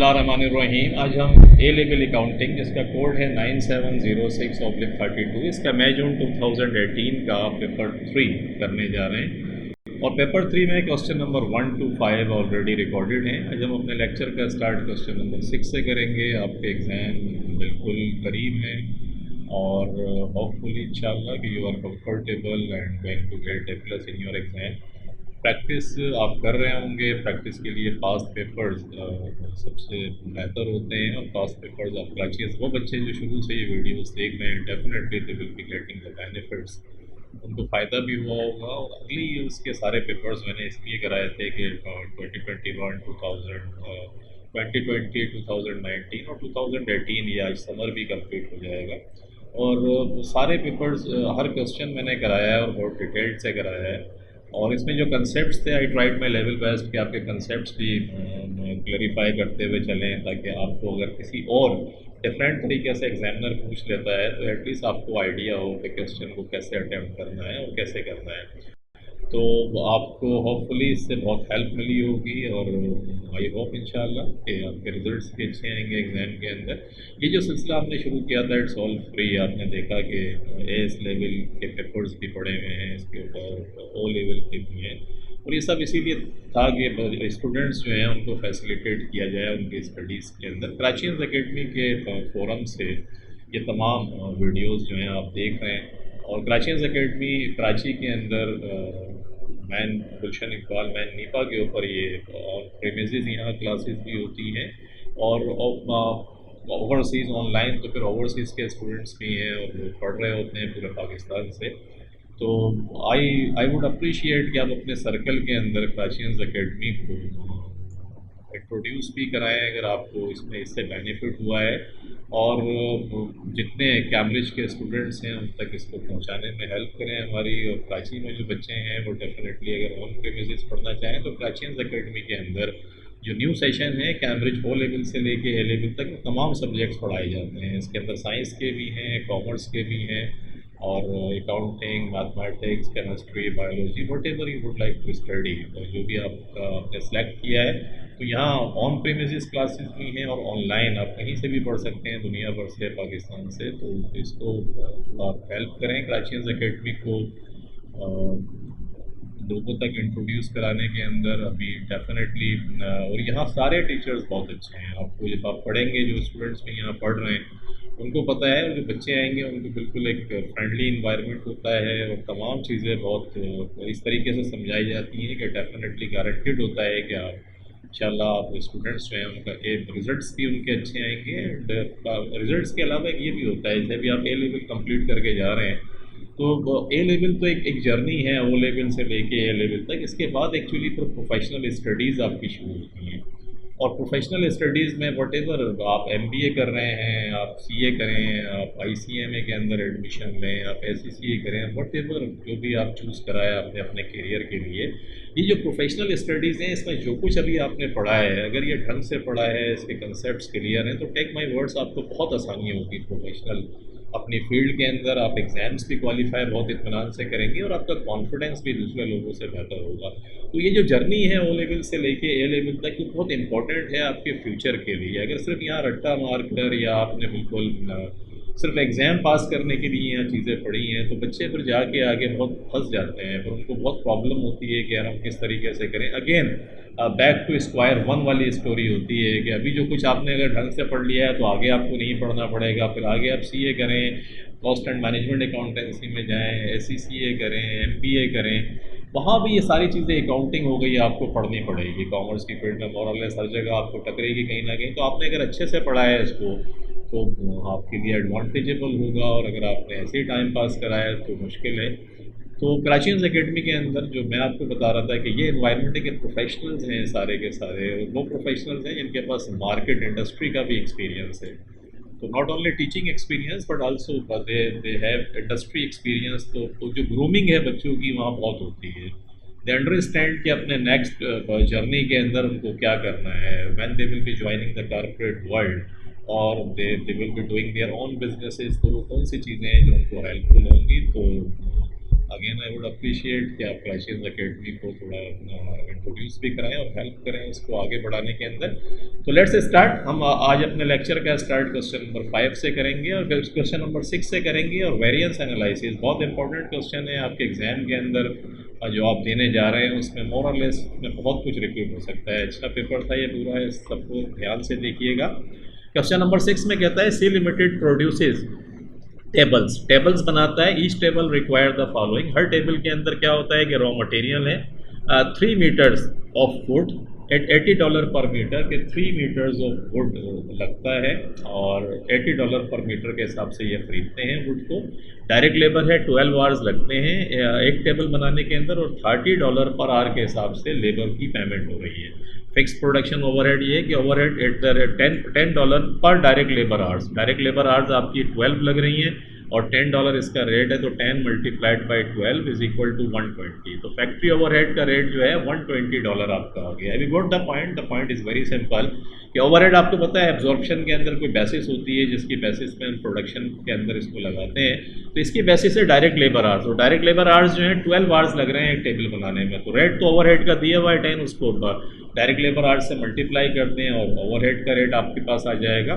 बिस्मिल्लाहिर्रहमानिर्रहीम। आज हम ए लेवल अकाउंटिंग जिसका कोड है 9706/32, इसका मई जून 2018 का पेपर 3 करने जा रहे हैं। और पेपर 3 में question number 1 to 5 already recorded हैं। आज हम अपने लेक्चर का स्टार्ट क्वेश्चन नंबर 6 से करेंगे। आपके एग्ज़ाम बिल्कुल करीब हैं और होपफुली इंशाल्लाह कि you are comfortable and going to get A+ in your exam. Practice आप कर रहे होंगे। प्रैक्टिस के लिए पास्ट पेपर्स सबसे बेहतर होते हैं और पास्ट पेपर्स आप कराचिए। वो बच्चे जो शुरू से ये वीडियोस देख रहे हैं definitely they will be getting the benefits, उनको फ़ायदा भी हुआ होगा। और अगली उसके सारे पेपर्स मैंने इसलिए कराए थे कि 2021, 2020, 2019 और 2018 ये आज समर भी कंप्लीट हो जाएगा। और सारे पेपर्स हर क्वेश्चन मैंने कराया है और बहुत डिटेल्ड से कराया है। और इसमें जो कंसेप्ट्स थे I tried my level best कि आपके कंसेप्ट्स भी क्लैरिफाई करते हुए चलें, ताकि आपको अगर किसी और डिफरेंट तरीके से एग्जामिनर पूछ लेता है तो एटलीस्ट आपको आइडिया हो कि क्वेश्चन को कैसे अटैम्प्ट करना है और कैसे करना है। तो आपको होपफुली इससे बहुत हेल्प मिली होगी और आई होप इंशाल्लाह कि आपके रिजल्ट्स भी अच्छे आएंगे एग्ज़ाम के अंदर। ये जो सिलसिला आपने शुरू किया था इट्स ऑल फ्री। आपने देखा कि एस लेवल के पेपर्स भी पड़े हुए हैं, इसके ऊपर ओ लेवल के भी हैं। और ये सब इसीलिए था कि स्टूडेंट्स जो हैं उनको फैसिलिटेट किया जाए उनकी स्टडीज़ के अंदर। कराची एकेडमी के फोरम से ये तमाम वीडियोज़ जो हैं आप देख रहे हैं। और कराची एकेडमी कराची के अंदर मैन गुलशन इकबाल मैन नीपा के ऊपर ये ऑन प्रीमिसेस यहाँ क्लासेस भी होती हैं और ओवरसीज़ ऑनलाइन तो फिर ओवरसीज़ के स्टूडेंट्स भी हैं और वो पढ़ रहे होते हैं पूरे पाकिस्तान से। तो आई वुड अप्रिशिएट कि आप अपने सर्कल के अंदर कराची एकेडमी को इंट्रोड्यूस भी कराएं अगर आपको इसमें इससे बेनिफिट हुआ है। और जितने कैम्ब्रिज के स्टूडेंट्स हैं उन तक इसको पहुंचाने में हेल्प करें हमारी। और कराची में जो बच्चे हैं वो डेफिनेटली अगर ऑन प्रीमिसेस पढ़ना चाहें तो कराची एकेडमी के अंदर जो न्यू सेशन है कैम्ब्रिज ओ लेवल से लेके ए लेवल तक तमाम सब्जेक्ट्स पढ़ाए जाते हैं। इसके अंदर साइंस के भी हैं, कॉमर्स के भी हैं और accounting, mathematics, chemistry, biology, whatever you would like to study, जो भी आपने सेलेक्ट किया है। तो यहाँ ऑन प्रीमिसेस क्लासेस भी हैं और ऑनलाइन आप कहीं से भी पढ़ सकते हैं दुनिया भर से, पाकिस्तान से। तो इसको आप हेल्प करें कराची एकेडमी को लोगों तक इंट्रोड्यूस कराने के अंदर अभी डेफिनेटली। और यहाँ सारे टीचर्स बहुत अच्छे हैं। आपको जब आप पढ़ेंगे जो स्टूडेंट्स भी यहाँ पढ़ रहे हैं उनको पता है, जो बच्चे आएंगे उनको बिल्कुल एक फ्रेंडली इन्वायरमेंट होता है और तमाम चीज़ें बहुत इस तरीके से समझाई जाती हैं कि डेफिनेटली गारंटेड होता है कि आप इंशाल्लाह आप स्टूडेंट्स जो हैं उनका रिजल्ट्स भी उनके अच्छे आएंगे। एंड रिजल्ट्स के अलावा ये भी होता है जैसे भी आप ए लेवल कंप्लीट करके जा रहे हैं तो ए लेवल तो एक जर्नी है ओ लेवल से लेके ए लेवल तक। इसके बाद एक्चुअली तो प्रोफेशनल स्टडीज़ आपकी शुरू होती हैं और प्रोफेशनल स्टडीज़ में वट एवर आप MBA कर रहे हैं, आप CA करें, आप ICMA के अंदर एडमिशन लें, आप SCCA करें, वट एवर जो भी आप चूज़ कराया आपने अपने करियर के लिए। ये जो प्रोफेशनल स्टडीज़ हैं इसमें जो कुछ अभी आपने पढ़ा है अगर ये ढंग से पढ़ा है, इसके कंसेप्ट्स क्लियर हैं तो टेक माई वर्ड्स आपको बहुत आसानी होगी प्रोफेशनल अपनी फील्ड के अंदर। आप एग्ज़ाम्स भी क्वालिफाई बहुत इत्मीनान से करेंगे और आपका कॉन्फिडेंस भी दूसरे लोगों से बेहतर होगा। तो ये जो जर्नी है ओ लेवल से लेके ए लेवल तक ये बहुत इंपॉर्टेंट है आपके फ्यूचर के लिए। अगर सिर्फ यहाँ रट्टा मार कर या आपने बिल्कुल सिर्फ एग्ज़ाम पास करने के लिए यहाँ चीज़ें पढ़ी हैं तो बच्चे फिर जाके आगे बहुत फंस जाते हैं, फिर उनको बहुत प्रॉब्लम होती है कि यार हम किस तरीके से करें। Again back to square one वाली स्टोरी होती है कि अभी जो कुछ आपने अगर ढंग से पढ़ लिया है तो आगे आपको नहीं पढ़ना पड़ेगा। फिर आगे आप CA करें, कॉस्ट एंड मैनेजमेंट अकाउंटेंसी में जाएँ, SCCA करें, MBA करें, वहाँ भी ये सारी चीज़ें अकाउंटिंग हो गई आपको पढ़नी पड़ेगी। कॉमर्स की फील्ड में मोरलेस हर जगह आपको टकरेगी कहीं ना कहीं। तो आपने अगर अच्छे से पढ़ा है इसको तो आपके लिए एडवांटेजेबल होगा और अगर आपने ऐसे ही टाइम पास कराया तो मुश्किल है। तो कराची एकेडमी के अंदर जो मैं आपको बता रहा था कि ये इन्वायरमेंट के प्रोफेशनल्स हैं सारे के सारे, वो प्रोफेशनल्स हैं जिनके पास मार्केट इंडस्ट्री का भी एक्सपीरियंस है। तो not only teaching experience but also they have industry experience. तो जो ग्रूमिंग है बच्चों की वहाँ बहुत होती है। दे अंडरस्टैंड कि अपने नेक्स्ट जर्नी के अंदर उनको क्या करना है when they will be joining the corporate world और they will be doing their own businesses. तो वो कौन सी चीज़ें हैं जो उनको हेल्पफुल होंगी। तो अगेन आई वुड अप्रिशिएट कि आप क्रैशेस एकेडमी को थोड़ा इंट्रोड्यूस भी कराएं और हेल्प करें इसको आगे बढ़ाने के अंदर। तो लेट्स स्टार्ट। हम आज अपने लेक्चर का स्टार्ट क्वेश्चन नंबर 5 से करेंगे और क्वेश्चन नंबर 6 से करेंगे। और वेरिएंस एनालिसिस बहुत इंपॉर्टेंट क्वेश्चन है आपके एग्जाम के अंदर जो आप देने जा रहे हैं उसमें मोर और लेस में बहुत कुछ रिपीट हो सकता है। अच्छा पेपर था ये पूरा, है सबको ध्यान से देखिएगा। क्वेश्चन नंबर 6 में कहता है सी लिमिटेड प्रोड्यूसेस टेबल्स बनाता है। Each table require the following. Her table के अंदर क्या होता है कि रॉ मटेरियल है 3 मीटर्स ऑफ वुड एट $80 पर मीटर के 3 मीटर्स ऑफ वुड लगता है और $80 पर मीटर के हिसाब से ये खरीदते हैं वुड को। डायरेक्ट लेबर है 12 आवर्स लगते हैं एक टेबल बनाने के अंदर और $30 पर आवर के हिसाब से लेबर की पेमेंट हो रही है। फिक्स प्रोडक्शन ओवरहेड ये है कि ओवरहेड एट द रेट $10 पर direct labour hours. Direct labour hours आपकी 12 लग रही हैं और $10 इसका रेट है, तो 10 multiplied by 12 is equal to 120। तो फैक्ट्री ओवरहेड का रेट जो है $120 आपका आ गया। अभी गोट the point is very simple कि ओवरहेड आपको पता है एब्जॉर्प्शन के अंदर कोई बेसिस होती है जिसकी बेसिस पे हम प्रोडक्शन के अंदर इसको लगाते हैं। तो इसकी बेसिस है डायरेक्ट लेबर आवर्स और डायरेक्ट लेबर आवर्स जो है 12 आवर्स लग रहे हैं एक टेबल बनाने में। तो रेट तो ओवरहेड का दिया हुआ है 10, उसको डायरेक्ट लेबर आवर्स से मल्टीप्लाई करते हैं और ओवरहेड का रेट आपके पास आ जाएगा।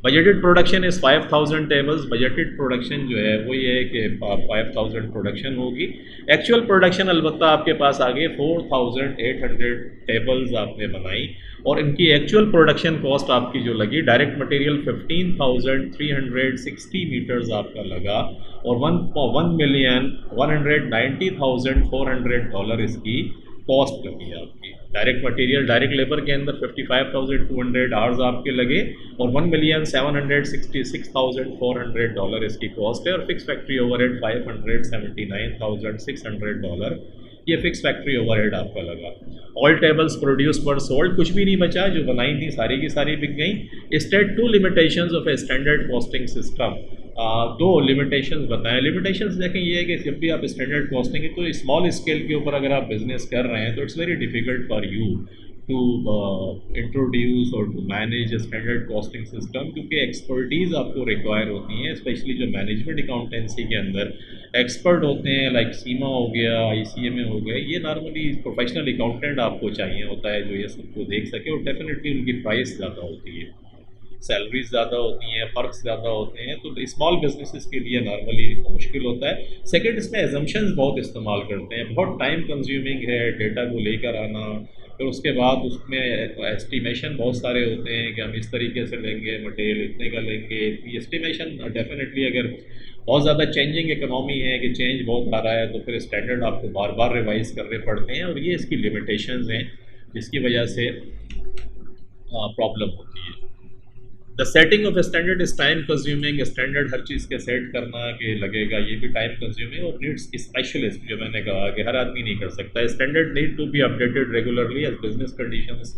Budgeted production is 5000 tables. Budgeted production जो है वो ये है कि 5000 प्रोडक्शन होगी। एक्चुअल प्रोडक्शन अलबत्ता आपके पास आ गई 4800 टेबल्स आपने बनाई और इनकी एक्चुअल प्रोडक्शन कॉस्ट आपकी जो लगी डायरेक्ट मटेरियल 15,360 मीटर्स आपका लगा और $1,190,400 इसकी कॉस्ट लगी आपकी। डायरेक्ट मटेरियल डायरेक्ट लेबर के अंदर 55,200 आवर्स आपके लगे और $1,766,400 इसकी कॉस्ट है और फिक्स फैक्ट्री ओवरहेड $579,600 ये फिक्स फैक्ट्री ओवरहेड आपका लगा। ऑल टेबल्स प्रोड्यूस पर सोल्ड, कुछ भी नहीं बचा, जो बनाई थी सारी की सारी बिक गई। State 2 limitations of a standard costing system. 2 limitations बताएं। लिमिटेशंस देखें ये है कि जब भी आप स्टैंडर्ड कॉस्टिंग तो स्मॉल स्केल के ऊपर अगर आप बिजनेस कर रहे हैं तो it's very difficult for you to introduce और to manage standard costing system, क्योंकि एक्सपर्टीज़ आपको रिक्वायर होती हैं, स्पेशली जो मैनेजमेंट अकाउंटेंसी के अंदर एक्सपर्ट होते हैं, लाइक सीमा हो गया, ICMA हो गया। ये नॉर्मली प्रोफेशनल अकाउंटेंट आपको चाहिए होता है जो ये सबको देख सके और डेफिनेटली उनकी प्राइस ज़्यादा होती है, सैलरीज ज़्यादा होती हैं, फ़र्क ज़्यादा होते हैं, तो स्मॉल बिजनेसेस के लिए नॉर्मली मुश्किल होता है। सेकंड, इसमें एजम्पशंस बहुत इस्तेमाल करते हैं, बहुत टाइम कंज्यूमिंग है डेटा को लेकर आना। फिर उसके बाद उसमें एस्टिमेशन बहुत सारे होते हैं कि हम इस तरीके से लेंगे मटेरियल, इतने का लेंगे। ये एस्टिमेशन डेफिनेटली अगर बहुत ज़्यादा चेंजिंग इकनॉमी है कि चेंज बहुत आ रहा है तो फिर स्टैंडर्ड आपको बार बार रिवाइज करने पड़ते हैं और ये इसकी लिमिटेशंस हैं जिसकी वजह से प्रॉब्लम होती है। The setting of standard is time consuming. Standard हर चीज़ के सेट करना के लगेगा, ये भी टाइम कंज्यूमिंग और नीड्स स्पेशलिस्ट, जो मैंने कहा कि हर आदमी नहीं कर सकता। Standard need to be updated regularly as business conditions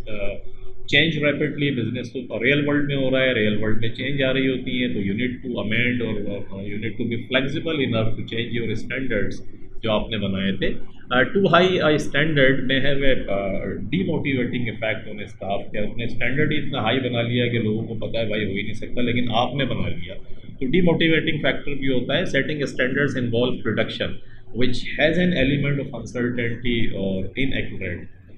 change rapidly. Business तो रियल वर्ल्ड में हो रहा है, रियल वर्ल्ड में चेंज आ रही होती है, तो यू नीड टू अमेंड और you need to be flexible enough to change your standards जो आपने बनाए थे। टू हाई स्टैंडर्ड में have a demotivating effect on staff. क्या अपने स्टैंडर्ड ही इतना हाई बना लिया कि लोगों को पता है भाई हो ही नहीं सकता, लेकिन आपने बना लिया, तो डीमोटिवेटिंग फैक्टर भी होता है। Setting standards involve production which has an element of uncertainty और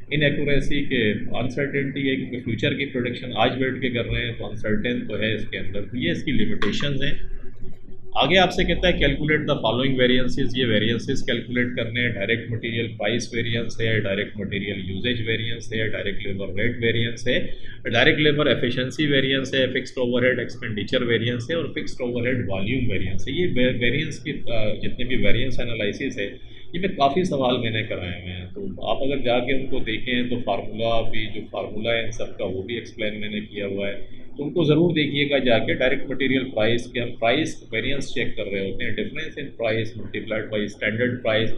इनएक्यूरेसी के। अनसर्टेनिटी है क्योंकि फ्यूचर की प्रोडक्शन आज बैठ के कर रहे हैं तो अनसर्टेन तो है इसके अंदर, तो ये इसकी लिमिटेशंस हैं। आगे आपसे कहता है कैलकुलेट द फॉलोइंग वेरिएंसेस। ये वेरिएंसेस कैलकुलेट करने हैं। डायरेक्ट मटेरियल प्राइस वेरिएंस है, डायरेक्ट मटेरियल यूजेज वेरिएंस है, डायरेक्ट लेबर रेट वेरिएंस है, डायरेक्ट लेबर एफिशिएंसी वेरिएंस है, फिक्स्ड ओवरहेड एक्सपेंडिचर वेरिएंस है और फिक्स्ड ओवरहेड वॉल्यूम वेरिएंस है। ये वेरिएंस की जितने भी वेरिएंस एनालिसिस है ये में काफ़ी सवाल मैंने कराए हुए हैं, तो आप अगर जाके उनको देखें तो फार्मूला भी, जो फार्मूला है इन सब का वो भी एक्सप्लेन मैंने किया हुआ है, तो उनको ज़रूर देखिएगा जाके। डायरेक्ट मटेरियल प्राइस के हम प्राइस वेरिएंस चेक कर रहे होते हैं, difference in price multiplied by standard price.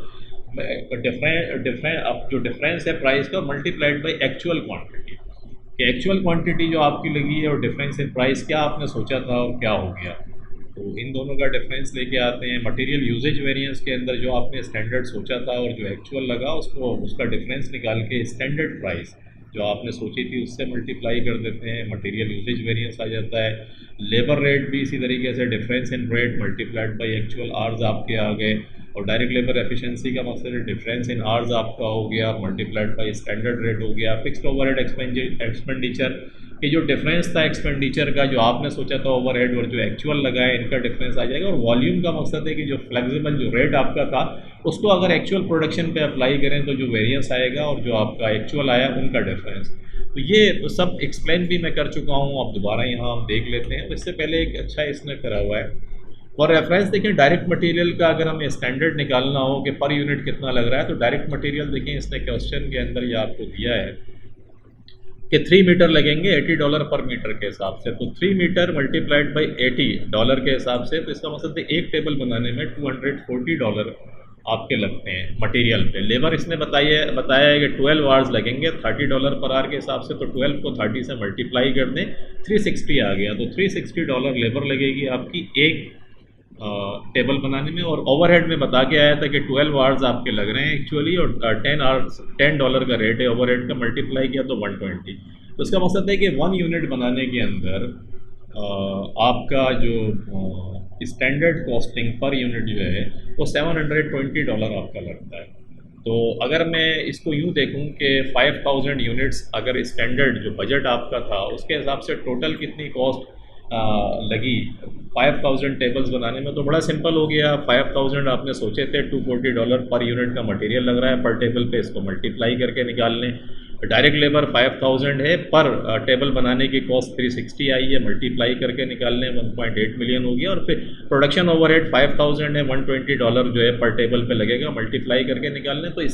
अब जो डिफरेंस है प्राइस का मल्टीप्लाइड बाई एक्चुअल क्वांटिटी, कि एक्चुअल क्वांटिटी जो आपकी लगी है और डिफरेंस इन प्राइस क्या आपने सोचा था और क्या हो गया, तो इन दोनों का डिफरेंस लेके आते हैं। मटेरियल यूजेज वेरिएंस के अंदर जो आपने स्टैंडर्ड सोचा था और जो एक्चुअल लगा उसको उसका डिफरेंस निकाल के स्टैंडर्ड प्राइस जो आपने सोची थी उससे मल्टीप्लाई कर देते हैं, मटेरियल यूजेज वेरिएंस आ जाता है। लेबर रेट भी इसी तरीके से difference in rate multiplied by actual hours आपके आ गए। और डायरेक्ट लेबर एफिशिएंसी का मकसद है डिफरेंस इन आवर्स आपका हो गया मल्टीप्लाइड बाई स्टैंडर्ड रेट हो गया, फिक्स्ड ओवरहेड एक्सपेंडिचर कि जो डिफरेंस था एक्सपेंडिचर का जो आपने सोचा था ओवरहेड और जो एक्चुअल लगा है इनका डिफरेंस आ जाएगा। और वॉल्यूम का मकसद है कि जो फ्लेक्सिबल जो रेट आपका था उसको अगर एक्चुअल प्रोडक्शन पे अप्लाई करें तो जो वेरिएंस आएगा और जो आपका एक्चुअल आया उनका डिफरेंस। तो ये सब एक्सप्लेन भी मैं कर चुका हूँ, अब दोबारा यहाँ हम देख लेते हैं। इससे पहले एक अच्छा इसने करा हुआ है फॉर रेफरेंस देखें, डायरेक्ट मटेरियल का अगर हमें स्टैंडर्ड निकालना हो कि पर यूनिट कितना लग रहा है तो डायरेक्ट मटेरियल देखें इसने क्वेश्चन के अंदर ये आपको दिया है कि 3 मीटर लगेंगे $80 पर मीटर के हिसाब से। तो 3 मीटर मल्टीप्लाइड बाई $80 के हिसाब से, तो इसका मतलब है एक टेबल बनाने में $240 आपके लगते हैं मटेरियल पे। लेबर इसने बताया है कि 12 आवर्स लगेंगे $30 पर आवर के हिसाब से। तो 12 को 30 से मल्टीप्लाई कर दें 360 आ गया। तो $360 लेबर लगेगी आपकी एक टेबल बनाने में। और ओवरहेड में बता के आया था कि 12 आवर्स आपके लग रहे हैं एक्चुअली और $10 का रेट है ओवरहेड का, मल्टीप्लाई किया तो 120। तो इसका मकसद है कि 1 यूनिट बनाने के अंदर आपका जो स्टैंडर्ड कॉस्टिंग पर यूनिट जो है वो $720 आपका लगता है। तो अगर मैं इसको यूँ देखूँ कि 5000 यूनिट्स अगर स्टैंडर्ड जो बजट आपका था उसके हिसाब से टोटल कितनी कॉस्ट लगी 5000 टेबल्स बनाने में, तो बड़ा सिंपल हो गया। 5000 आपने सोचे थे $240 पर यूनिट का मटेरियल लग रहा है पर टेबल पे, इसको मल्टीप्लाई करके निकाल लें। डायरेक्ट लेबर 5000 है, पर टेबल बनाने की कॉस्ट 360 आई है, मल्टीप्लाई करके निकाल लें 1.8 मिलियन हो गया। और फिर प्रोडक्शन ओवरहेड 5000 है, $120 जो है पर टेबल पे लगेगा, मल्टीप्लाई करके निकाल लें। तो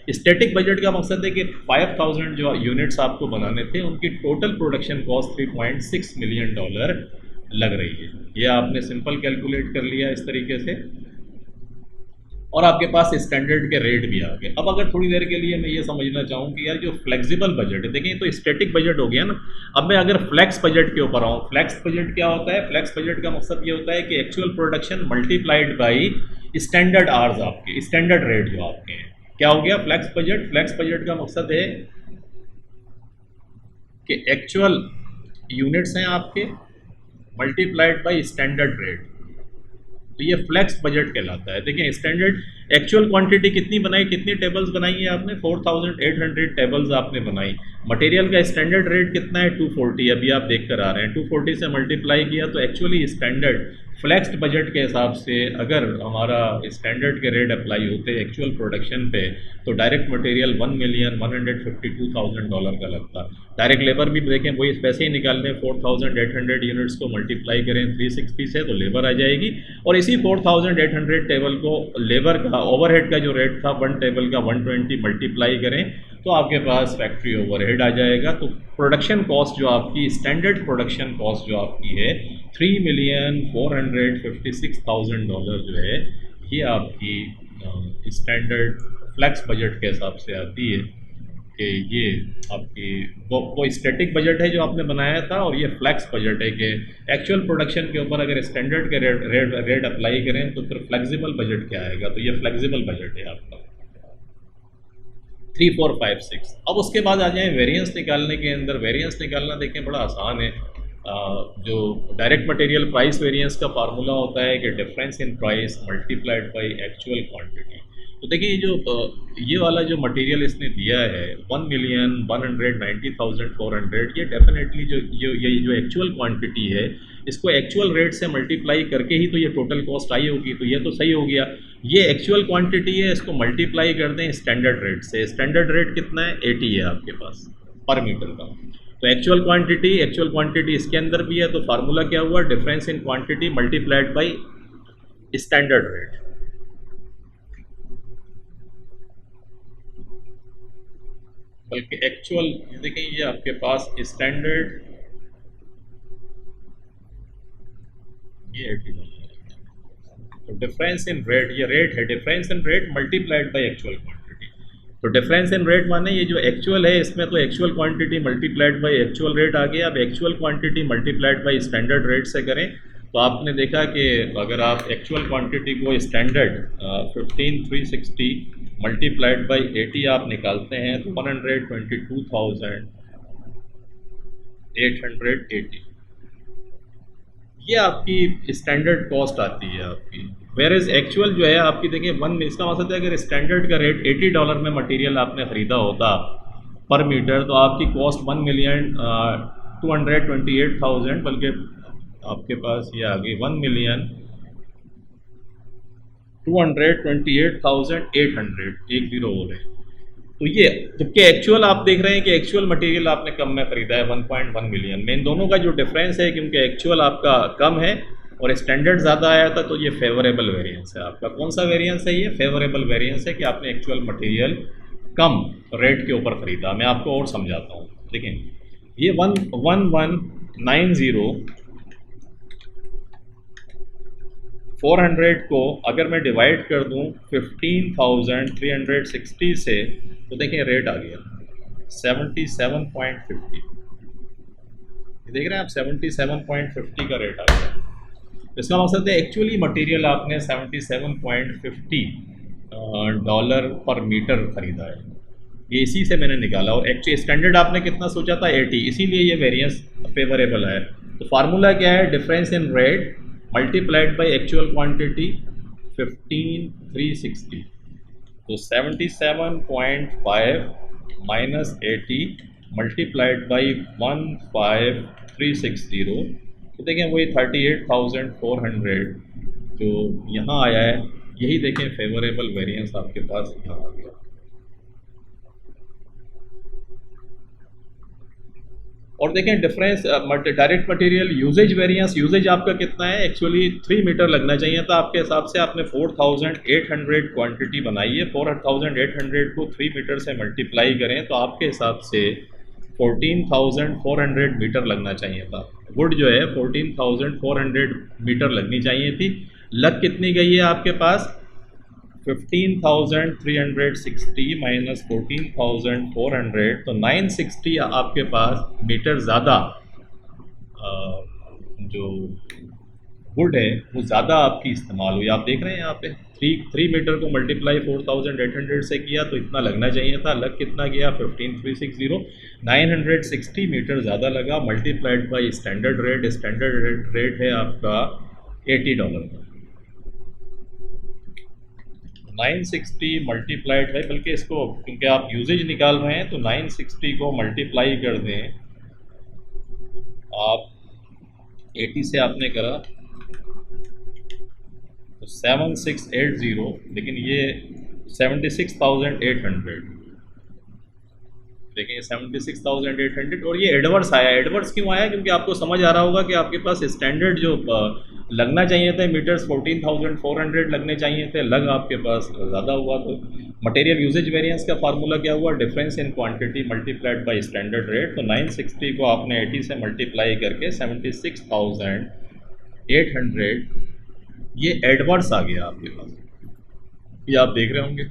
स्टैटिक बजट का मकसद है कि 5000 जो यूनिट्स आपको बनाने थे उनकी टोटल प्रोडक्शन कॉस्ट $3.6 मिलियन लग रही है। ये आपने सिंपल कैलकुलेट कर लिया इस तरीके से और आपके पास स्टैंडर्ड के रेट भी आ गए। अब अगर थोड़ी देर के लिए मैं ये समझना चाहूँ कि यार जो फ्लेक्सिबल बजट है, देखें तो स्टैटिक बजट हो गया ना, अब मैं अगर फ्लेक्स बजट के ऊपर आऊँ, फ्लेक्स बजट क्या होता है? फ्लेक्स बजट का मकसद ये होता है कि actual production multiplied by standard hours आपके, स्टैंडर्ड रेट जो आपके हैं। क्या हो गया फ्लेक्स बजट? फ्लेक्स बजट का मकसद है कि एक्चुअल यूनिट्स हैं आपके मल्टीप्लाइड बाई स्टैंडर्ड रेट, तो ये फ्लेक्स बजट कहलाता है। देखिए स्टैंडर्ड एक्चुअल क्वांटिटी कितनी बनाई, कितनी टेबल्स बनाई है आपने? 4800 टेबल्स आपने बनाई। मटेरियल का स्टैंडर्ड रेट कितना है? 240, अभी आप देख कर आ रहे हैं। 240 से मल्टीप्लाई किया तो एक्चुअली स्टैंडर्ड फ्लेक्स्ड बजट के हिसाब से अगर हमारा स्टैंडर्ड के रेट अप्लाई होते एक्चुअल प्रोडक्शन पे तो डायरेक्ट मटेरियल $1,152,000 का लगता। डायरेक्ट लेबर भी देखें वही पैसे ही निकाल लें, 4800 यूनिट्स को मल्टीप्लाई करें 360 से तो लेबर आ जाएगी। और इसी 4800 टेबल को लेबर का ओवरहेड का जो रेट था 1 टेबल का 120 मल्टीप्लाई करें तो आपके पास फैक्ट्री ओवरहेड आ जाएगा। तो प्रोडक्शन कॉस्ट जो आपकी स्टैंडर्ड प्रोडक्शन कॉस्ट जो आपकी है $3,456,000 जो है ये आपकी स्टैंडर्ड फ्लेक्स बजट के हिसाब से आती है कि ये आपकी वो स्टैटिक बजट है जो आपने बनाया था और ये फ्लेक्स बजट है कि एक्चुअल प्रोडक्शन के ऊपर अगर स्टैंडर्ड के रेट अप्लाई करें तो फिर फ्लेक्सिबल बजट क्या आएगा। तो ये फ्लेक्सिबल बजट है आपका 3, 4, 5, 6। अब उसके बाद आ जाएं वेरिएंस निकालने के अंदर। वेरिएंस निकालना देखें बड़ा आसान है। जो डायरेक्ट मटेरियल प्राइस वेरिएंस का फार्मूला होता है कि difference in price multiplied by actual quantity. तो देखिए ये वाला जो मटेरियल इसने दिया है 1,190,400, ये डेफिनेटली जो एक्चुअल क्वांटिटी है इसको एक्चुअल रेट से मल्टीप्लाई करके ही तो ये टोटल कॉस्ट आई होगी। तो ये तो सही हो गया, ये एक्चुअल क्वांटिटी है, इसको मल्टीप्लाई कर दें स्टैंडर्ड रेट से। स्टैंडर्ड रेट कितना है? 80 है आपके पास पर मीटर का। तो एक्चुअल क्वांटिटी इसके अंदर भी है। तो फार्मूला क्या हुआ? Difference in quantity multiplied by standard rate. बल्कि एक्चुअल देखें ये आपके पास स्टैंडर्ड ये 80 तो डिफरेंस इन रेट, ये रेट है, difference in rate multiplied by actual quantity. तो डिफरेंस इन रेट माने ये जो एक्चुअल है इसमें तो actual quantity multiplied by actual rate आ गया। अब actual quantity multiplied by standard rate से करें तो आपने देखा कि अगर आप एक्चुअल क्वांटिटी को स्टैंडर्ड 15,360 मल्टीप्लाइड बाई 80 आप निकालते हैं तो 122,880। ये आपकी स्टैंडर्ड कॉस्ट आती है आपकी। वेयर इज एक्चुअल जो है आपकी, देखिए वन, इसका मतलब है अगर स्टैंडर्ड का रेट $80 में मटेरियल आपने ख़रीदा होता पर मीटर, तो आपकी कॉस्ट 1,228,000, बल्कि आपके पास ये आ गई 1,228,800, 10 हो रहे हैं। तो ये, जबकि एक्चुअल आप देख रहे हैं कि एक्चुअल मटेरियल आपने कम में ख़रीदा है 1.1 मिलियन में। इन दोनों का जो डिफरेंस है, क्योंकि एक्चुअल आपका कम है और स्टैंडर्ड ज़्यादा आया था, तो ये फेवरेबल वेरिएंस है आपका। कौन सा वेरिएंस है ये? फेवरेबल वेरिएंस है कि आपने एक्चुअल मटेरियल कम रेट के ऊपर ख़रीदा। मैं आपको और समझाता हूँ। देखें, ये 1190 400 को अगर मैं डिवाइड कर दूं 15,360 से, तो देखिए रेट आ गया 77.50। देख रहे हैं आप, 77.50 का रेट आ गया। इसका मकसद है एक्चुअली मटेरियल आपने $77.50 पर मीटर ख़रीदा है। ये इसी से मैंने निकाला, और एक्चुअली स्टैंडर्ड आपने कितना सोचा था? 80, इसीलिए ये वेरिएंस फेवरेबल है। तो फार्मूला क्या है? Difference in rate multiplied by actual quantity 15,360। तो 77.5 माइनस 80 मल्टीप्लाइड बाई 15,360, तो देखें वही 38,400 जो यहाँ आया है। यही देखें फेवरेबल वेरिएंस आपके पास यहाँ आ गया। और देखें difference direct material usage variance, usage आपका कितना है? एक्चुअली 3 मीटर लगना चाहिए था आपके हिसाब से। आपने 4,800 क्वांटिटी बनाई है। 4,800 को 3 मीटर से मल्टीप्लाई करें तो आपके हिसाब से 14,400 मीटर लगना चाहिए था। वुड जो है 14,400 मीटर लगनी चाहिए थी। लग कितनी गई है आपके पास? 15,360 माइनस 14,400, तो 960 आपके पास मीटर ज़्यादा जो वुड है वो ज़्यादा आपकी इस्तेमाल हुई। आप देख रहे हैं यहाँ पे 3 मीटर को मल्टीप्लाई 4,800 से किया तो इतना लगना चाहिए था। लग कितना गया? 15,360। 960 मीटर ज़्यादा लगा, multiplied by standard rate. Standard rate है आपका $80 का। 960 मल्टीप्लाइड है, बल्कि इसको क्योंकि आप यूजेज निकाल रहे हैं तो 960 को मल्टीप्लाई कर दें आप, 80 से आपने करा तो 7680, लेकिन ये 76,800। देखिए 76,800, और ये एडवर्स आया। एडवर्स क्यों आया? क्योंकि आपको समझ आ रहा होगा कि आपके पास स्टैंडर्ड जो लगना चाहिए थे मीटर्स 14,400 लगने चाहिए थे, लग आपके पास ज़्यादा हुआ। तो मटेरियल यूजेज वेरिएंस का फार्मूला क्या हुआ? Difference in quantity multiplied by standard rate. तो 960 को आपने 80 से मल्टीप्लाई करके 76,800, ये एडवर्स आ गया आपके पास। ये आप देख रहे होंगे।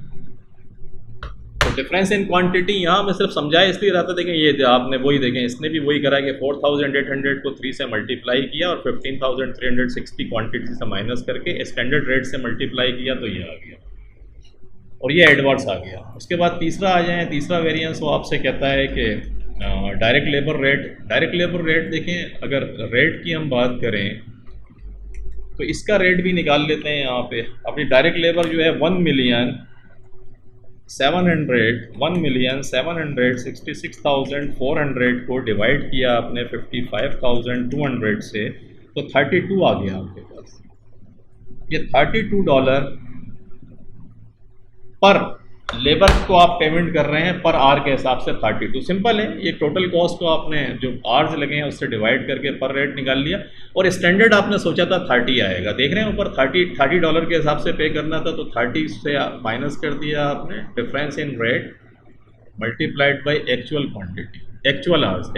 तो डिफरेंस इन क्वांटिटी यहाँ मैं सिर्फ समझाया इसलिए रहा था। देखें ये आपने वही देखें, इसने भी वही करा कि 4,800 को 3 से मल्टीप्लाई किया और 15,360 क्वांटिटी से माइनस करके स्टैंडर्ड रेट से मल्टीप्लाई किया, तो ये आ गया और ये एडवर्स आ गया। उसके बाद तीसरा आ जाए, तीसरा वेरिएंस वो आपसे कहता है कि direct labour rate. Direct labour rate देखें, अगर रेट की हम बात करें तो इसका रेट भी निकाल लेते हैं यहाँ पे। अपनी डायरेक्ट लेबर जो है 1,766,400 को डिवाइड किया आपने 55,200 से, तो 32 आ गया आपके पास। ये $32 पर लेबर को आप पेमेंट कर रहे हैं पर आवर के हिसाब से। 32 सिंपल है, ये टोटल कॉस्ट को आपने जो आवर्स लगे हैं उससे डिवाइड करके पर रेट निकाल लिया। और स्टैंडर्ड आपने सोचा था 30 आएगा। देख रहे हैं ऊपर $30 के हिसाब से पे करना था, तो 30 से माइनस कर दिया आपने। Difference in rate multiplied by actual quantity, actual hours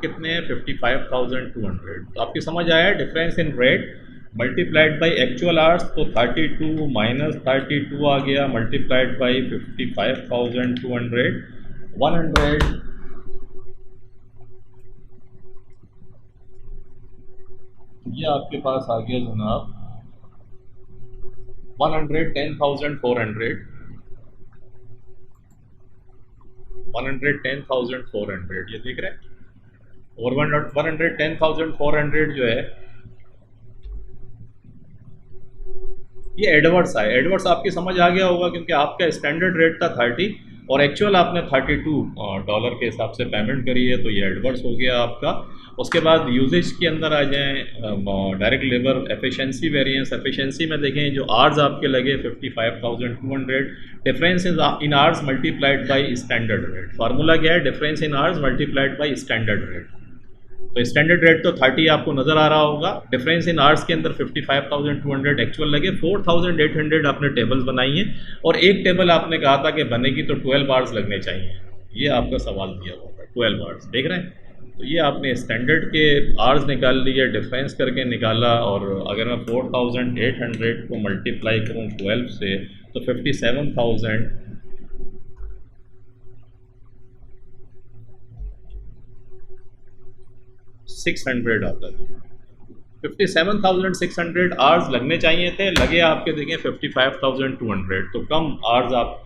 कितने हैं? 55,200। तो आपकी समझ आया difference in rate multiplied by actual hours. तो 32 माइनस 32 आ गया, मल्टीप्लाइड बाई 55,200, 100। ये आपके पास आ गया जनाब 110,400, 110,400, ये देख रहे हैं। और 110,400 जो है ये एडवर्स आए, एडवर्स आपकी समझ आ गया होगा क्योंकि आपका स्टैंडर्ड रेट था 30 और एक्चुअल आपने 32 डॉलर के हिसाब से पेमेंट करी है, तो ये एडवर्स हो गया आपका। उसके बाद यूजेज के अंदर आ जाएँ, direct labour efficiency variance, efficiency में देखें जो आर्स आपके लगे 55,200, difference in hours multiplied by standard rate. Formula क्या है? Difference in hours multiplied by standard rate. तो स्टैंडर्ड रेट तो 30 आपको नज़र आ रहा होगा, डिफरेंस इन आवर्स के अंदर 55,200 एक्चुअल लगे, 4,800 आपने टेबल्स बनाई हैं और एक टेबल आपने कहा था कि बनेगी तो 12 आवर्स लगने चाहिए। ये आपका सवाल दिया हुआ था, 12 आवर्स देख रहे हैं। तो ये आपने स्टैंडर्ड के आवर्स निकाल लिए, डिफरेंस करके निकाला, और अगर मैं 4,800 को मल्टीप्लाई करूँ 12 से तो 57,600 आता है। 57,600 आवर्स लगने चाहिए थे, लगे आपके देखें 55,200। तो कम आवर्स आप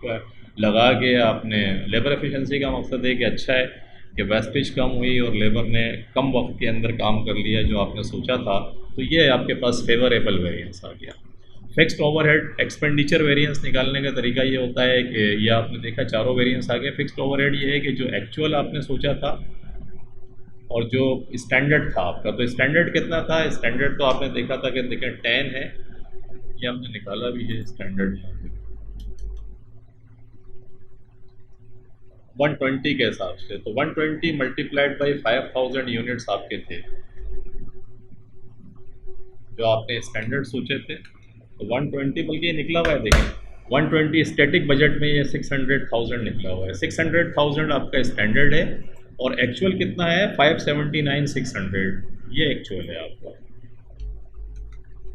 लगा के आपने, लेबर एफिशिएंसी का मकसद है कि अच्छा है कि वेस्टेज कम हुई और लेबर ने कम वक्त के अंदर काम कर लिया जो आपने सोचा था, तो ये आपके पास फेवरेबल वेरिएंस आ गया। फिक्स्ड ओवरहेड एक्सपेंडिचर वेरिएंस निकालने का तरीका ये होता है कि ये आपने देखा चारों वेरिएंस आ गए। फिक्स्ड ओवरहेड ये है कि जो एक्चुअल आपने सोचा था और जो स्टैंडर्ड था आपका, तो स्टैंडर्ड कितना था? स्टैंडर्ड तो आपने देखा था कि देखें 10 है, ये हमने निकाला भी है स्टैंडर्ड 120 के हिसाब से। तो 120 मल्टीप्लाइड बाई 5,000 यूनिट्स आपके थे जो आपने स्टैंडर्ड सोचे थे। तो 120, बल्कि ये निकला हुआ है देखें 120 स्टैटिक बजट में, ये 600,000 निकला हुआ है। 600,000 आपका स्टैंडर्ड है और एक्चुअल कितना है? 579,600, ये एक्चुअल है आपका।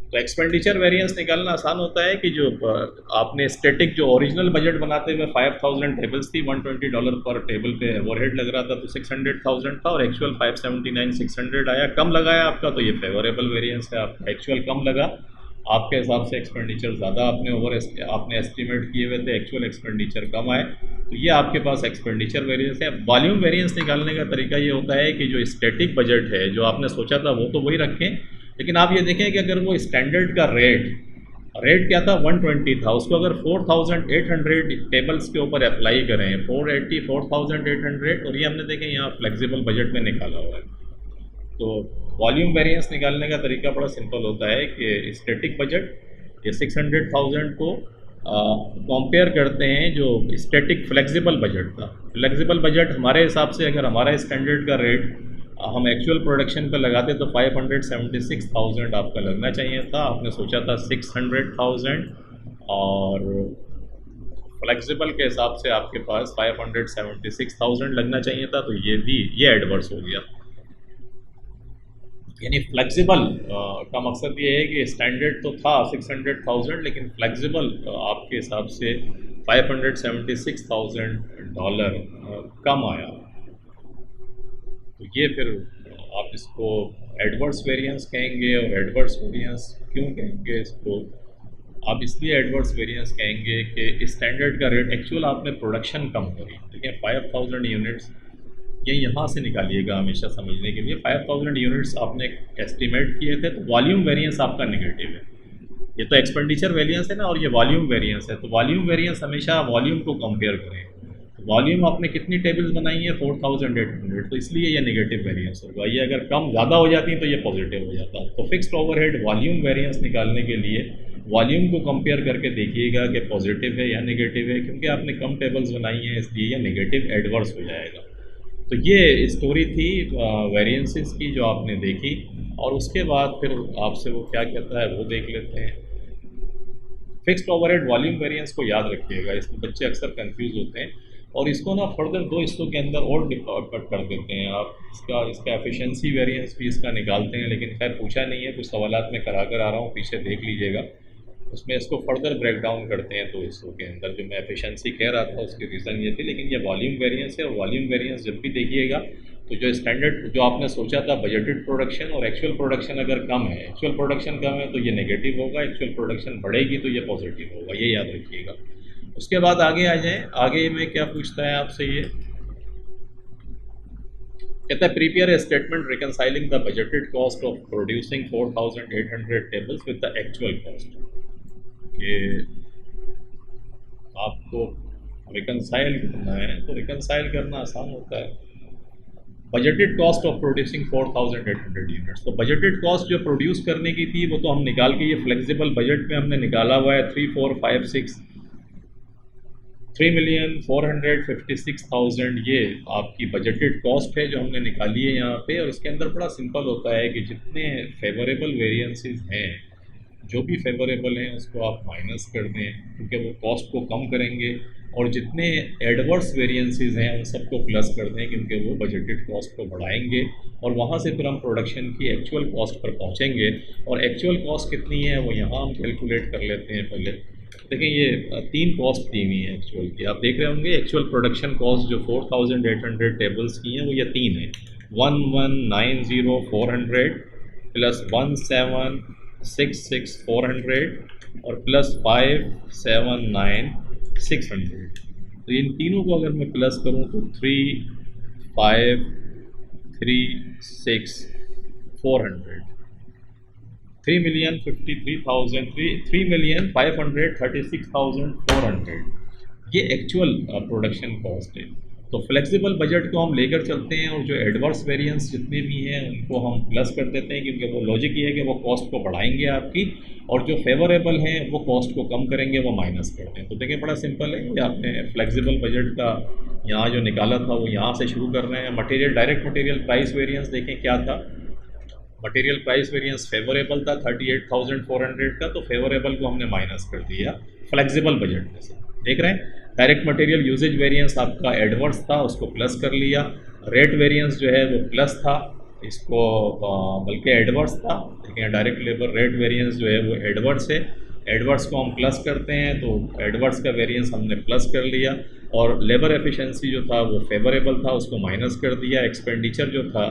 तो एक्सपेंडिचर वेरिएंस निकालना आसान होता है कि जो आपने स्टैटिक जो ओरिजिनल बजट बनाते हुए 5,000 टेबल्स थी, $120 पर टेबल पे ओवरहेड लग रहा था, तो 600,000 था और एक्चुअल 579,600 आया। कम लगाया आपका, तो ये फेवरेबल वेरिएंस है आपका। एक्चुअल कम लगा, आपके हिसाब से एक्सपेंडिचर ज़्यादा आपने एस्टिमेट किए हुए थे, एक्चुअल एक्सपेंडिचर कम आए, तो ये आपके पास एक्सपेंडिचर वेरिएंस है। वॉल्यूम वेरिएंस निकालने का तरीका ये होता है कि जो स्टैटिक बजट है जो आपने सोचा था वो तो वही रखें, लेकिन आप ये देखें कि अगर वो स्टैंडर्ड का रेट क्या था? 120 था, उसको अगर 4,800 टेबल्स के ऊपर अप्लाई करें, 480 4,800, और ये हमने देखें यहाँ फ्लेक्सिबल बजट में निकाला हुआ है। तो वॉल्यूम वेरिएंस निकालने का तरीका बड़ा सिंपल होता है कि स्टैटिक बजट ये 600,000 को कंपेयर करते हैं जो स्टैटिक फ्लेक्सिबल बजट था। फ्लेक्सिबल बजट हमारे हिसाब से, अगर हमारा स्टैंडर्ड का रेट हम एक्चुअल प्रोडक्शन पर लगाते तो 576,000 आपका लगना चाहिए था, आपने सोचा था 600,000, और फ्लेक्सिबल के हिसाब से आपके पास 576,000 लगना चाहिए था, तो ये एडवर्स हो गया। यानी फ्लेक्सिबल का मकसद ये है कि स्टैंडर्ड तो था 600,000, लेकिन फ्लेक्सिबल आपके हिसाब से $576,000 कम आया। तो ये फिर आप इसको एडवर्स वेरिएंस कहेंगे। और एडवर्स वेरिएंस क्यों कहेंगे इसको? आप इसलिए एडवर्स वेरिएंस कहेंगे कि स्टैंडर्ड का रेट, एक्चुअल आपने प्रोडक्शन कम करी, ठीक है, 5,000 यूनिट्स, ये यहाँ से निकालिएगा हमेशा समझने के लिए। 5,000 यूनिट्स आपने एस्टिमेट किए थे, तो वॉल्यूम वेरिएंस आपका नेगेटिव है। ये तो एक्सपेंडिचर वेरिएंस है ना, और ये वॉल्यूम वेरिएंस है, तो वॉल्यूम वेरिएंस हमेशा वॉल्यूम को कंपेयर करें। वॉल्यूम आपने कितनी टेबल्स बनाई है? 4,800, तो इसलिए ये नेगेटिव वेरिएंस होगा। ये अगर कम ज़्यादा हो जाती तो ये पॉजिटिव हो जाता। तो फिक्स्ड ओवरहेड वॉल्यूम वेरिएंस निकालने के लिए वॉल्यूम को कंपेयर करके देखिएगा कि पॉजिटिव है या नेगेटिव है, क्योंकि आपने कम टेबल्स बनाई हैं इसलिए ये नेगेटिव एडवर्स हो जाएगा। तो ये स्टोरी थी वेरिएंसेस की जो आपने देखी, और उसके बाद फिर आपसे वो क्या कहता है वो देख लेते हैं। फिक्स्ड ओवरहेड वॉल्यूम वेरिएंस को याद रखिएगा, इसमें बच्चे अक्सर कंफ्यूज होते हैं, और इसको ना फर्दर दो हिस्सों के अंदर और डिवाइड कर देते हैं आप। इसका एफिशिएंसी वेरिएंस भी इसका निकालते हैं, लेकिन खैर पूछा नहीं है, कुछ सवालात में करा कर आ रहा हूँ, पीछे देख लीजिएगा। उसमें इसको फर्दर ब्रेक डाउन करते हैं दो हिस्सों के अंदर। जो मैं एफिशिएंसी कह रहा था उसकी रीज़न ये थी, लेकिन ये वॉल्यूम वेरिएंस है, और वॉल्यूम वेरिएंस जब भी देखिएगा तो जो स्टैंडर्ड जो आपने सोचा था बजटेड प्रोडक्शन और एक्चुअल प्रोडक्शन अगर कम है, एक्चुअल प्रोडक्शन कम है तो ये नेगेटिव होगा, एक्चुअल प्रोडक्शन बढ़ेगी तो ये पॉजिटिव होगा, ये याद रखिएगा। उसके बाद आगे आ जाएँ, आगे में क्या पूछता है आपसे, ये कहता है prepare a statement reconciling the budgeted cost of producing 4,800 tables with the actual cost. कि आपको रिकनसाइल करना है, तो रिकनसाइल करना आसान होता है। Budgeted cost of producing 4,800 units, तो बजटेड कॉस्ट जो प्रोड्यूस करने की थी वो तो हम निकाल के, ये फ्लेक्सिबल बजट में हमने निकाला हुआ है 3,456,000, ये आपकी बजटेड कॉस्ट है जो हमने निकाली है यहाँ पे। और इसके अंदर बड़ा सिंपल होता है कि जितने फेवरेबल वेरिएंसेस हैं, जो भी फेवरेबल हैं उसको आप माइनस कर दें क्योंकि वो कॉस्ट को कम करेंगे, और जितने एडवर्स वेरिएंसेस हैं उन सबको प्लस कर दें क्योंकि वो बजटेड कॉस्ट को बढ़ाएंगे, और वहाँ से फिर हम प्रोडक्शन की एक्चुअल कॉस्ट पर पहुँचेंगे। और एक्चुअल कॉस्ट कितनी है वो यहाँ हम कैलकुलेट कर लेते हैं पहले। देखिए ये तीन कॉस्ट दी हुई है एक्चुअल की, आप देख रहे होंगे एक्चुअल प्रोडक्शन कॉस्ट जो 4,800 टेबल्स की हैं वो ये तीन है, 1190,400 प्लस 1766,400 और प्लस 579,600। तो इन तीनों को अगर मैं प्लस करूं तो 3,536,400, 3,536,400 ये एक्चुअल प्रोडक्शन कॉस्ट है। तो फ्लेक्सिबल बजट को हम लेकर चलते हैं और जो एडवर्स वेरिएंस जितने भी हैं उनको हम प्लस कर देते हैं क्योंकि वो लॉजिक ये है कि वो कॉस्ट को बढ़ाएंगे आपकी, और जो फेवरेबल हैं वो कॉस्ट को कम करेंगे, वो माइनस करते हैं। तो देखिए बड़ा सिंपल है, ये आपने फ्लेक्सिबल बजट का यहाँ जो निकाला था वो यहाँ से शुरू कर रहे हैं। Material, direct material price variance देखें क्या था। मटेरियल प्राइस वेरिएंस फेवरेबल था 38,400 का, तो फेवरेबल को हमने माइनस कर दिया फ्लेक्सिबल बजट में से, देख रहे हैं। डायरेक्ट मटेरियल यूजेज वेरिएंस आपका एडवर्स था, उसको प्लस कर लिया। रेट वेरिएंस जो है वो प्लस था, इसको बल्कि एडवर्स था, लेकिन डायरेक्ट लेबर रेट वेरिएंस जो है वो एडवर्स है, एडवर्स को हम प्लस करते हैं तो एडवर्स का वेरिएंस हमने प्लस कर लिया। और लेबर एफिशिएंसी जो था वो फेवरेबल था, उसको माइनस कर दिया। एक्सपेंडिचर जो था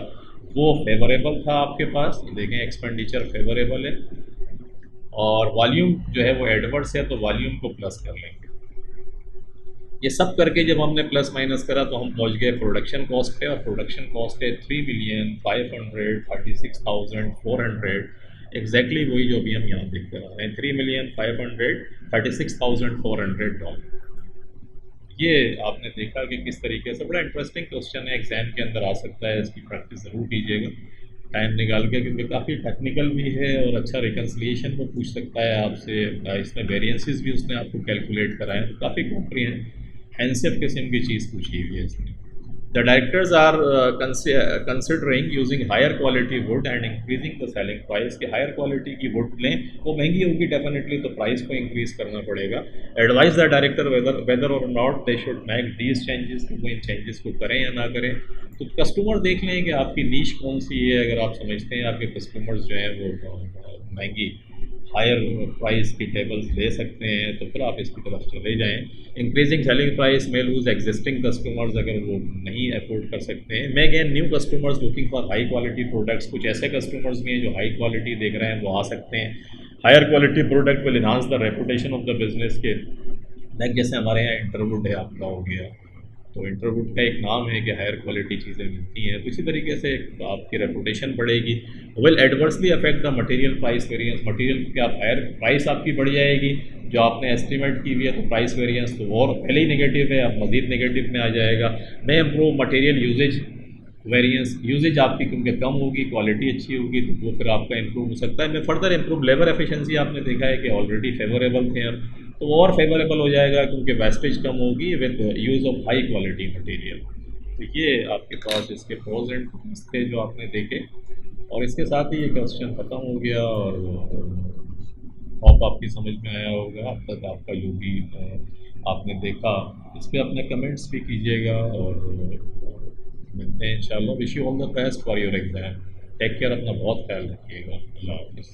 वो फेवरेबल था आपके पास, देखें एक्सपेंडिचर फेवरेबल है, और वॉल्यूम जो है वो एडवर्स है तो वॉल्यूम को प्लस कर लेंगे। ये सब करके जब हमने प्लस माइनस करा तो हम पहुंच गए प्रोडक्शन कॉस्ट पे, और प्रोडक्शन कॉस्ट है 3,536,400, एग्जैक्टली वही जो भी हम यहाँ देख कर रहे हैं, $3,536,400। ये आपने देखा कि किस तरीके से, बड़ा इंटरेस्टिंग क्वेश्चन है, एग्जाम के अंदर आ सकता है, इसकी प्रैक्टिस ज़रूर कीजिएगा टाइम निकाल के क्योंकि काफ़ी टेक्निकल भी है और अच्छा रिकन्सिलिएशन को पूछ सकता है आपसे। इसमें वेरिएंसेस भी उसने आपको कैलकुलेट कराए, तो काफ़ी कॉम्प्रिहेंसिव किस्म की चीज़ पूछी हुई है इसमें। The directors are considering using higher quality wood and increasing the selling price, कि हायर क्वालिटी की वुड लें, वो महंगी होगी डेफिनेटली, तो प्राइस को इंक्रीज़ करना पड़ेगा। एडवाइज द डायरेक्टर वेदर और not they should make these changes, कि वो इन चेंजेस को करें या ना करें। तो कस्टमर देख लें कि आपकी नीश कौन सी है, अगर आप समझते हैं आपके कस्टमर्स जो हैं वो महंगी हायर प्राइस की टेबल्स ले सकते हैं तो फिर आप इसकी तरफ चले जाएं। इंक्रीजिंग सेलिंग प्राइस में लूज एग्जिस्टिंग कस्टमर्स, अगर वो नहीं अफोर्ड कर सकते हैं। मैं gain new customers looking for high quality products, कुछ ऐसे कस्टमर्स भी हैं जो हाई क्वालिटी देख रहे हैं, वो आ सकते हैं। Higher quality product will enhance the reputation of the business के, लाइक जैसे हमारे यहाँ इंटरवुड है आपका हो गया, तो इंटरवुड का एक नाम है कि हायर क्वालिटी चीज़ें मिलती हैं, तो इसी तरीके से आपकी रेपुटेशन बढ़ेगी। Will adversely affect the material price variance, material की आप हायर प्राइस आपकी बढ़ जाएगी जो आपने एस्टिमेट की हुई है, तो प्राइस वेरिएंस तो और पहले ही नेगेटिव है, अब मज़ीद नेगेटिव में आ जाएगा। May improve material usage variance, usage आपकी क्योंकि कम होगी, क्वालिटी अच्छी होगी, तो वो फिर आपका इंप्रूव हो सकता है। मैं फर्दर इंप्रूव लेबर एफिशिएंसी, आपने देखा है कि ऑलरेडी फेवरेबल थे अब, तो और फेवरेबल हो जाएगा क्योंकि वेस्टेज कम होगी with use of high quality material. तो ये आपके पास इसके प्रोज एंड कॉन्स थे जो आपने देखे, और इसके साथ ही ये क्वेश्चन ख़त्म हो गया, और होप आपकी समझ में आया होगा अब तक। आपका जो भी आपने देखा इस पर अपने कमेंट्स भी कीजिएगा, और मिलते हैं इंशाल्लाह। Wish you all the best for your exam. Take care, अपना बहुत ख्याल रखिएगा। अल्लाह हाफ़िज़।